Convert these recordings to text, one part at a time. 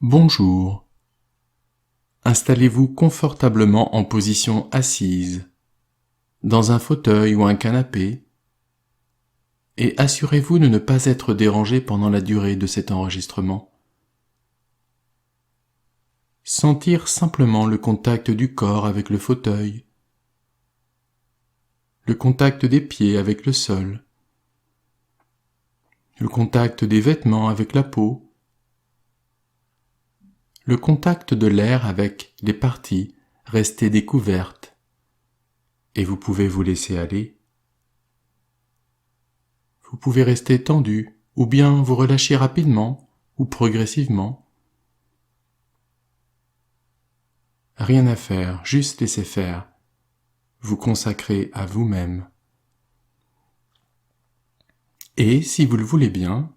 Bonjour. Installez-vous confortablement en position assise, dans un fauteuil ou un canapé, et assurez-vous de ne pas être dérangé pendant la durée de cet enregistrement. Sentir simplement le contact du corps avec le fauteuil, le contact des pieds avec le sol, le contact des vêtements avec la peau, le contact de l'air avec les parties restées découvertes, et vous pouvez vous laisser aller. Vous pouvez rester tendu, ou bien vous relâcher rapidement ou progressivement. Rien à faire, juste laisser faire. Vous consacrer à vous-même. Et, si vous le voulez bien,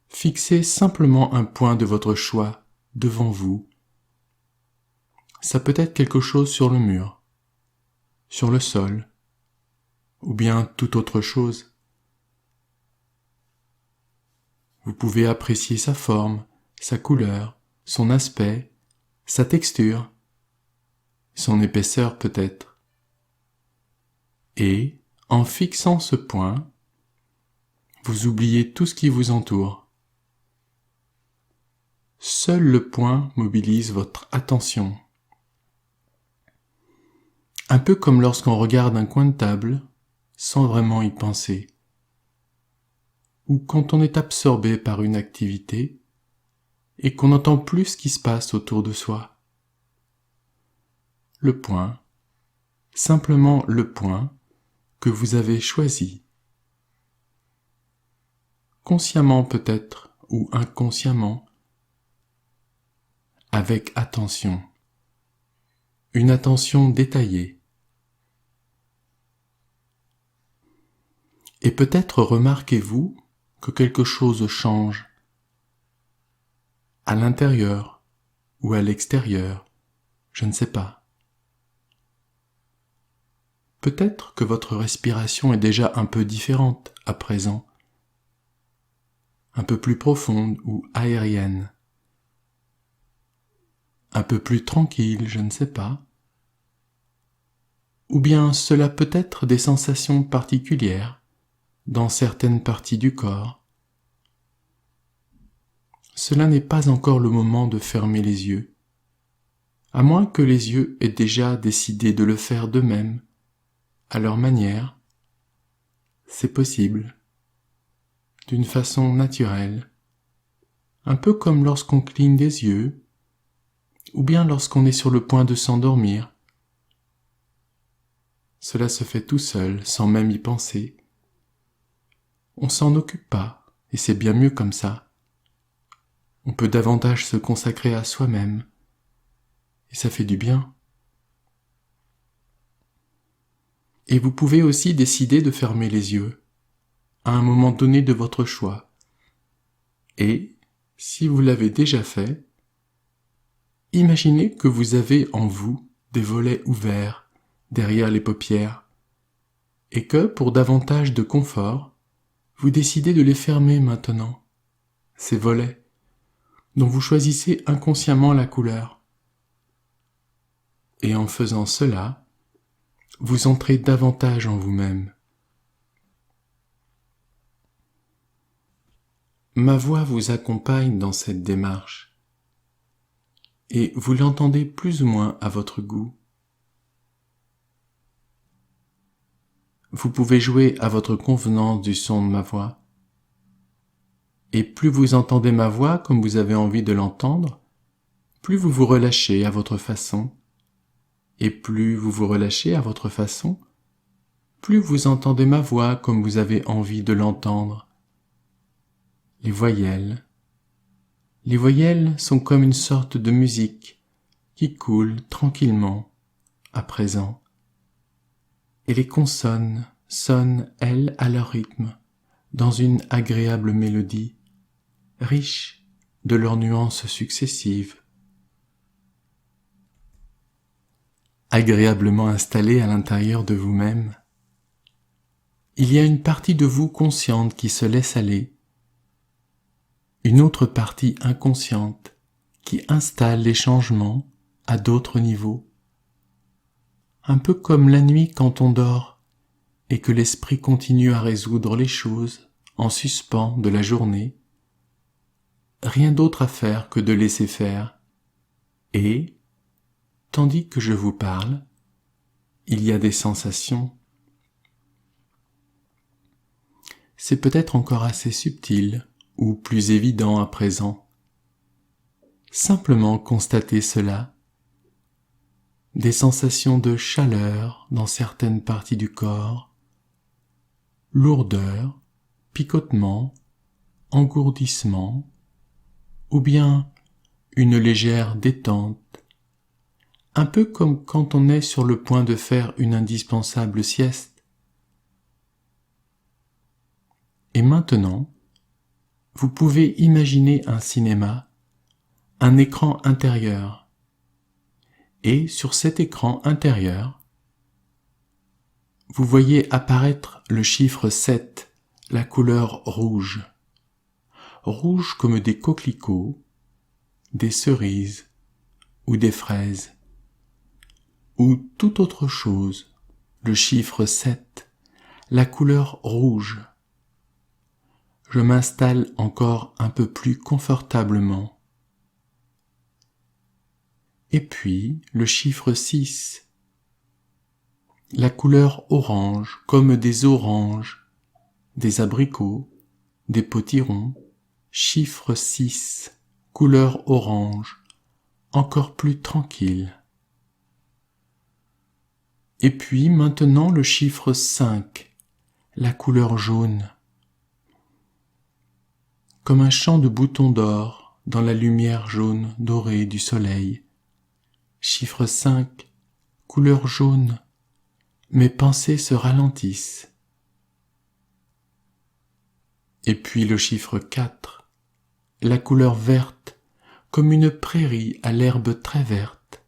fixez simplement un point de votre choix devant vous. Ça peut être quelque chose sur le mur, sur le sol, ou bien toute autre chose. Vous pouvez apprécier sa forme, sa couleur, son aspect, sa texture, son épaisseur peut-être. Et, en fixant ce point, vous oubliez tout ce qui vous entoure. Seul le point mobilise votre attention. Un peu comme lorsqu'on regarde un coin de table, sans vraiment y penser. Ou quand on est absorbé par une activité et qu'on n'entend plus ce qui se passe autour de soi. Le point, simplement le point que vous avez choisi. Consciemment peut-être, ou inconsciemment, avec attention. Une attention détaillée. Et peut-être remarquez-vous que quelque chose change à l'intérieur ou à l'extérieur, je ne sais pas. Peut-être que votre respiration est déjà un peu différente à présent, un peu plus profonde ou aérienne, un peu plus tranquille, je ne sais pas. Ou bien cela peut être des sensations particulières dans certaines parties du corps. Cela n'est pas encore le moment de fermer les yeux, à moins que les yeux aient déjà décidé de le faire d'eux-mêmes, à leur manière. C'est possible, d'une façon naturelle, un peu comme lorsqu'on cligne des yeux, ou bien lorsqu'on est sur le point de s'endormir. Cela se fait tout seul, sans même y penser. On s'en occupe pas, et c'est bien mieux comme ça. On peut davantage se consacrer à soi-même, et ça fait du bien. Et vous pouvez aussi décider de fermer les yeux, à un moment donné de votre choix. Et, si vous l'avez déjà fait, imaginez que vous avez en vous des volets ouverts derrière les paupières, et que, pour davantage de confort, vous décidez de les fermer maintenant, ces volets, dont vous choisissez inconsciemment la couleur. Et en faisant cela, vous entrez davantage en vous-même. Ma voix vous accompagne dans cette démarche, et vous l'entendez plus ou moins à votre goût. Vous pouvez jouer à votre convenance du son de ma voix, et plus vous entendez ma voix comme vous avez envie de l'entendre, plus vous vous relâchez à votre façon, et plus vous vous relâchez à votre façon, plus vous entendez ma voix comme vous avez envie de l'entendre. Les voyelles sont comme une sorte de musique qui coule tranquillement à présent, et les consonnes sonnent, elles, à leur rythme, dans une agréable mélodie, riche de leurs nuances successives. Agréablement installé à l'intérieur de vous-même, il y a une partie de vous consciente qui se laisse aller, une autre partie inconsciente qui installe les changements à d'autres niveaux. Un peu comme la nuit quand on dort et que l'esprit continue à résoudre les choses en suspens de la journée. Rien d'autre à faire que de laisser faire. Et, tandis que je vous parle, il y a des sensations. C'est peut-être encore assez subtil ou plus évident à présent. Simplement constater cela. Des sensations de chaleur dans certaines parties du corps, lourdeur, picotement, engourdissement, ou bien une légère détente, un peu comme quand on est sur le point de faire une indispensable sieste. Et maintenant, vous pouvez imaginer un cinéma, un écran intérieur. Et sur cet écran intérieur, vous voyez apparaître le chiffre 7, la couleur rouge. Rouge comme des coquelicots, des cerises ou des fraises. Ou toute autre chose, le chiffre 7, la couleur rouge. Je m'installe encore un peu plus confortablement. Et puis le chiffre 6, la couleur orange comme des oranges, des abricots, des potirons, chiffre 6, couleur orange, encore plus tranquille. Et puis maintenant le chiffre 5, la couleur jaune, comme un champ de boutons d'or dans la lumière jaune dorée du soleil. Chiffre 5, couleur jaune, mes pensées se ralentissent. Et puis le chiffre 4, la couleur verte, comme une prairie à l'herbe très verte,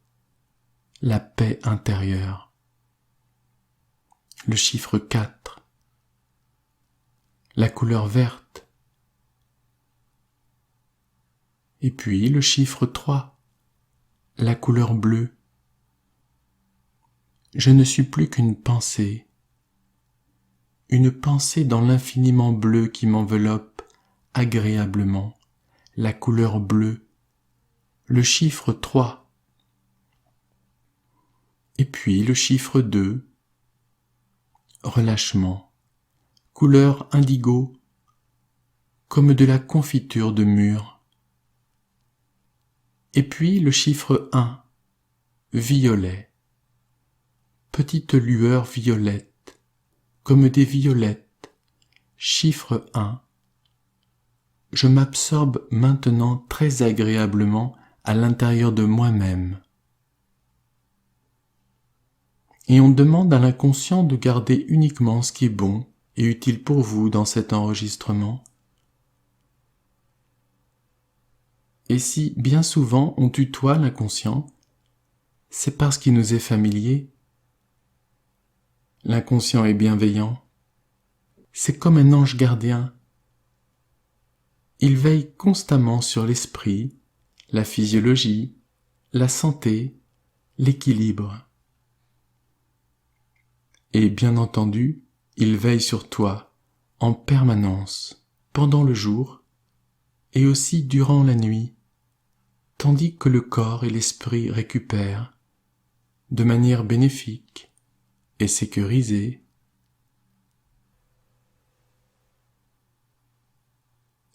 la paix intérieure. Le chiffre 4, la couleur verte. Et puis le chiffre 3, la couleur bleue. Je ne suis plus qu'une pensée dans l'infiniment bleu qui m'enveloppe agréablement, la couleur bleue, le chiffre 3. Et puis le chiffre 2, relâchement, couleur indigo, comme de la confiture de mûre. Et puis le chiffre 1, violet, petite lueur violette, comme des violettes, chiffre 1. Je m'absorbe maintenant très agréablement à l'intérieur de moi-même. Et on demande à l'inconscient de garder uniquement ce qui est bon et utile pour vous dans cet enregistrement. Et si bien souvent on tutoie l'inconscient, c'est parce qu'il nous est familier. L'inconscient est bienveillant. C'est comme un ange gardien. Il veille constamment sur l'esprit, la physiologie, la santé, l'équilibre. Et bien entendu, il veille sur toi en permanence, pendant le jour et aussi durant la nuit, tandis que le corps et l'esprit récupèrent, de manière bénéfique et sécurisée.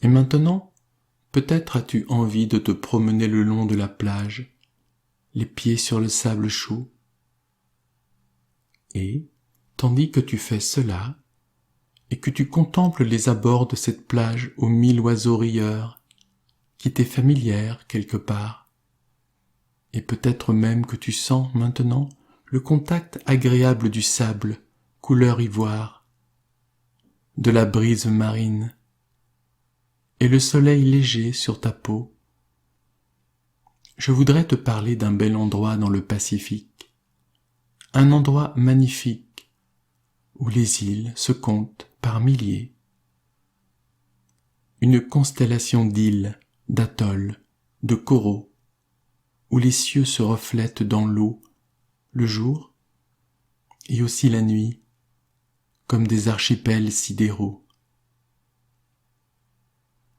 Et maintenant, peut-être as-tu envie de te promener le long de la plage, les pieds sur le sable chaud. Et, tandis que tu fais cela, et que tu contemples les abords de cette plage aux 1000 oiseaux rieurs, qui t'est familière quelque part, et peut-être même que tu sens maintenant le contact agréable du sable, couleur ivoire, de la brise marine, et le soleil léger sur ta peau. Je voudrais te parler d'un bel endroit dans le Pacifique, un endroit magnifique, où les îles se comptent par milliers. Une constellation d'îles, d'atolls, de coraux, où les cieux se reflètent dans l'eau, le jour, et aussi la nuit, comme des archipels sidéraux.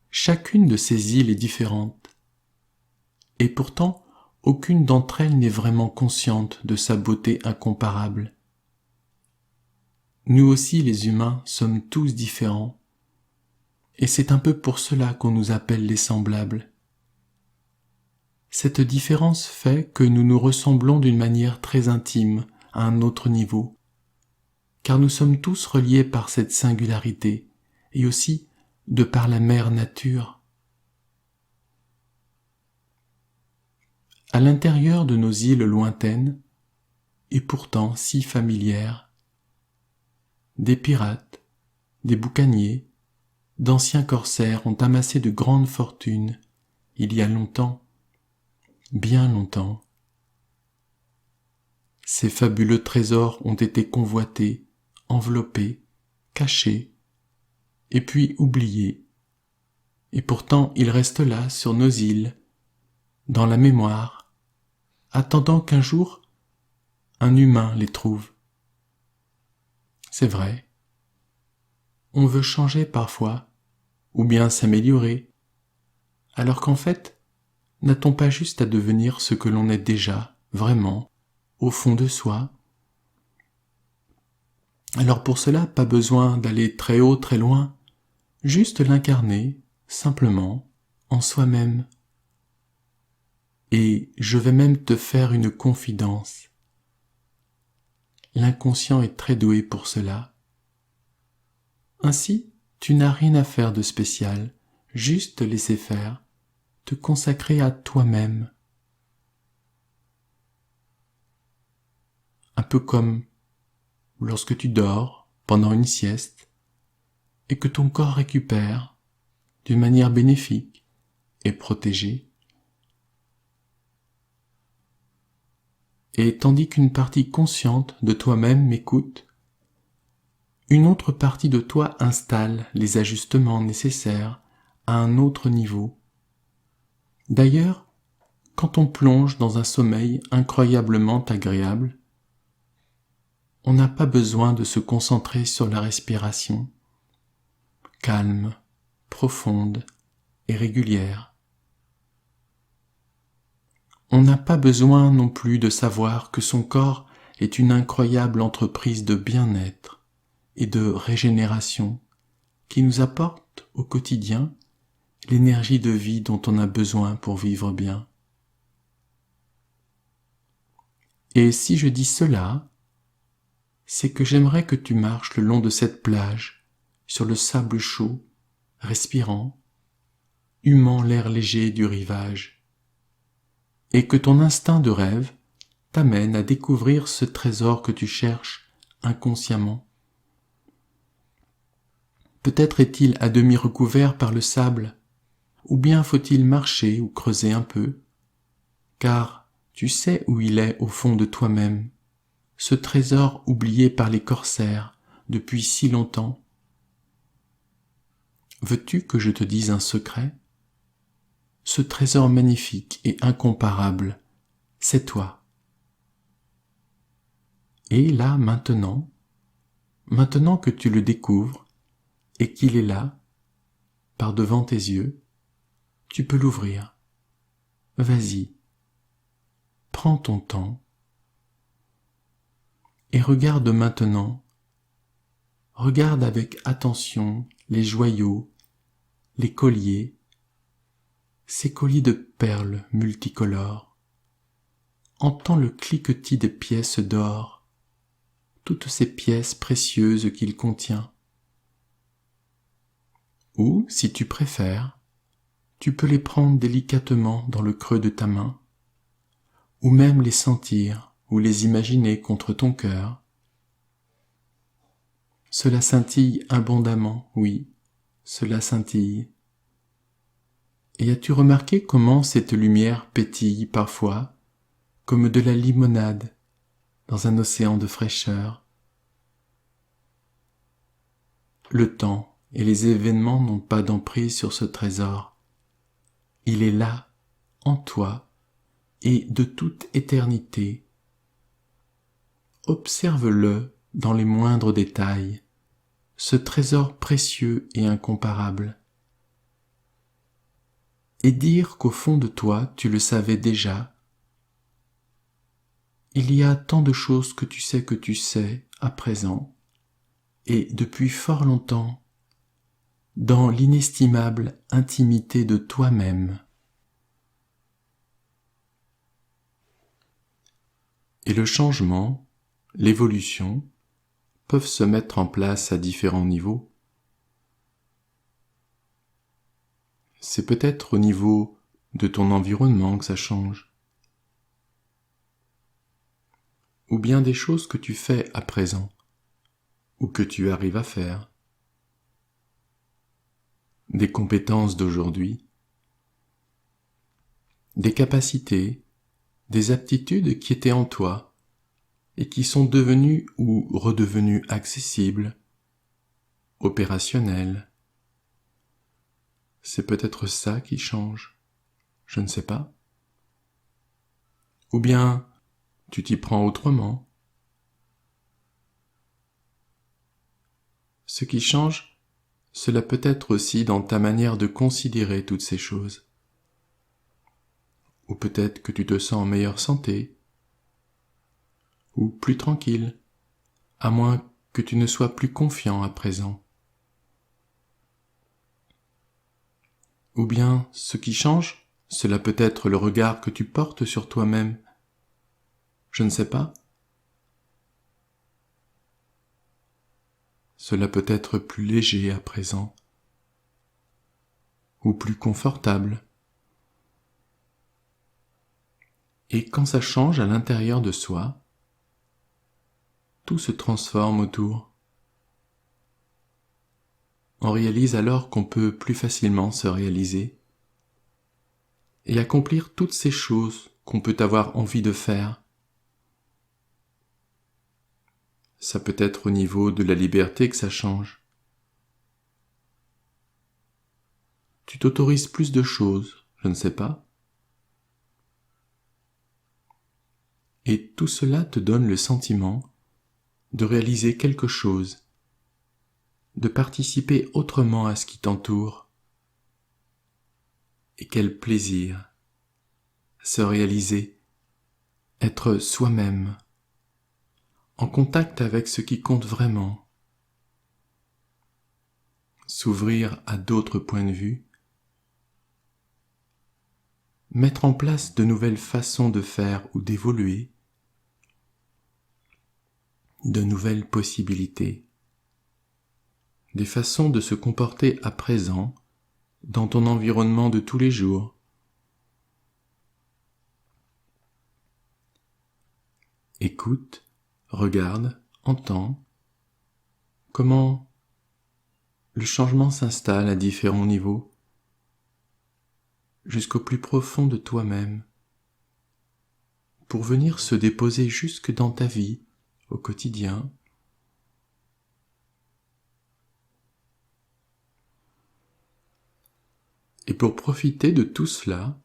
Chacune de ces îles est différente, et pourtant aucune d'entre elles n'est vraiment consciente de sa beauté incomparable. Nous aussi les humains sommes tous différents, et c'est un peu pour cela qu'on nous appelle les semblables. Cette différence fait que nous nous ressemblons d'une manière très intime à un autre niveau, car nous sommes tous reliés par cette singularité, et aussi de par la mère nature. À l'intérieur de nos îles lointaines, et pourtant si familières, des pirates, des boucaniers, d'anciens corsaires ont amassé de grandes fortunes, il y a longtemps, bien longtemps. Ces fabuleux trésors ont été convoités, enveloppés, cachés, et puis oubliés. Et pourtant ils restent là, sur nos îles, dans la mémoire, attendant qu'un jour, un humain les trouve. C'est vrai. On veut changer parfois, ou bien s'améliorer, alors qu'en fait, n'a-t-on pas juste à devenir ce que l'on est déjà, vraiment, au fond de soi? Alors pour cela, pas besoin d'aller très haut, très loin, juste l'incarner, simplement, en soi-même. Et je vais même te faire une confidence. L'inconscient est très doué pour cela. Ainsi, tu n'as rien à faire de spécial, juste te laisser faire, te consacrer à toi-même. Un peu comme lorsque tu dors pendant une sieste et que ton corps récupère d'une manière bénéfique et protégée. Et tandis qu'une partie consciente de toi-même m'écoute, une autre partie de toi installe les ajustements nécessaires à un autre niveau. D'ailleurs, quand on plonge dans un sommeil incroyablement agréable, on n'a pas besoin de se concentrer sur la respiration, calme, profonde et régulière. On n'a pas besoin non plus de savoir que son corps est une incroyable entreprise de bien-être et de régénération qui nous apporte au quotidien l'énergie de vie dont on a besoin pour vivre bien. Et si je dis cela, c'est que j'aimerais que tu marches le long de cette plage, sur le sable chaud, respirant, humant l'air léger du rivage, et que ton instinct de rêve t'amène à découvrir ce trésor que tu cherches inconsciemment. Peut-être est-il à demi recouvert par le sable, ou bien faut-il marcher ou creuser un peu, car tu sais où il est au fond de toi-même, ce trésor oublié par les corsaires depuis si longtemps. Veux-tu que je te dise un secret? Ce trésor magnifique et incomparable, c'est toi. Et là, maintenant que tu le découvres et qu'il est là, par devant tes yeux, tu peux l'ouvrir. Vas-y, prends ton temps et regarde maintenant. Regarde avec attention les joyaux, les colliers, ces colliers de perles multicolores. Entends le cliquetis des pièces d'or, toutes ces pièces précieuses qu'il contient. Ou, si tu préfères, tu peux les prendre délicatement dans le creux de ta main, ou même les sentir ou les imaginer contre ton cœur. Cela scintille abondamment, oui, cela scintille. Et as-tu remarqué comment cette lumière pétille parfois, comme de la limonade dans un océan de fraîcheur? Le temps et les événements n'ont pas d'emprise sur ce trésor. Il est là, en toi, et de toute éternité. Observe-le dans les moindres détails, ce trésor précieux et incomparable. Et dire qu'au fond de toi, tu le savais déjà. Il y a tant de choses que tu sais à présent, et depuis fort longtemps, dans l'inestimable intimité de toi-même. Et le changement, l'évolution, peuvent se mettre en place à différents niveaux. C'est peut-être au niveau de ton environnement que ça change. Ou bien des choses que tu fais à présent, ou que tu arrives à faire. Des compétences d'aujourd'hui, des capacités, des aptitudes qui étaient en toi et qui sont devenues ou redevenues accessibles, opérationnelles. C'est peut-être ça qui change, je ne sais pas. Ou bien tu t'y prends autrement. Ce qui change, cela peut être aussi dans ta manière de considérer toutes ces choses. Ou peut-être que tu te sens en meilleure santé, ou plus tranquille, à moins que tu ne sois plus confiant à présent. Ou bien, ce qui change, cela peut être le regard que tu portes sur toi-même. Je ne sais pas. Cela peut être plus léger à présent, ou plus confortable. Et quand ça change à l'intérieur de soi, tout se transforme autour. On réalise alors qu'on peut plus facilement se réaliser et accomplir toutes ces choses qu'on peut avoir envie de faire. Ça peut être au niveau de la liberté que ça change. Tu t'autorises plus de choses, je ne sais pas. Et tout cela te donne le sentiment de réaliser quelque chose, de participer autrement à ce qui t'entoure. Et quel plaisir, se réaliser, être soi-même, en contact avec ce qui compte vraiment, s'ouvrir à d'autres points de vue, mettre en place de nouvelles façons de faire ou d'évoluer, de nouvelles possibilités, des façons de se comporter à présent dans ton environnement de tous les jours. Écoute, regarde, entends comment le changement s'installe à différents niveaux, jusqu'au plus profond de toi-même, pour venir se déposer jusque dans ta vie, au quotidien. Et pour profiter de tout cela,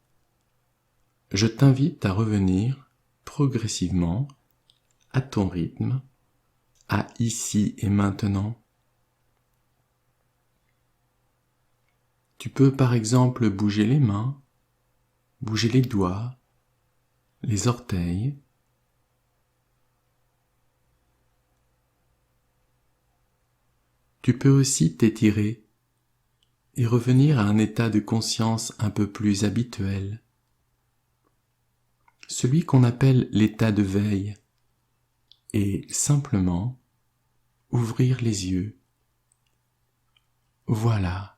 je t'invite à revenir progressivement à ton rythme, à ici et maintenant. Tu peux par exemple bouger les mains, bouger les doigts, les orteils. Tu peux aussi t'étirer et revenir à un état de conscience un peu plus habituel, celui qu'on appelle l'état de veille, et simplement ouvrir les yeux. Voilà.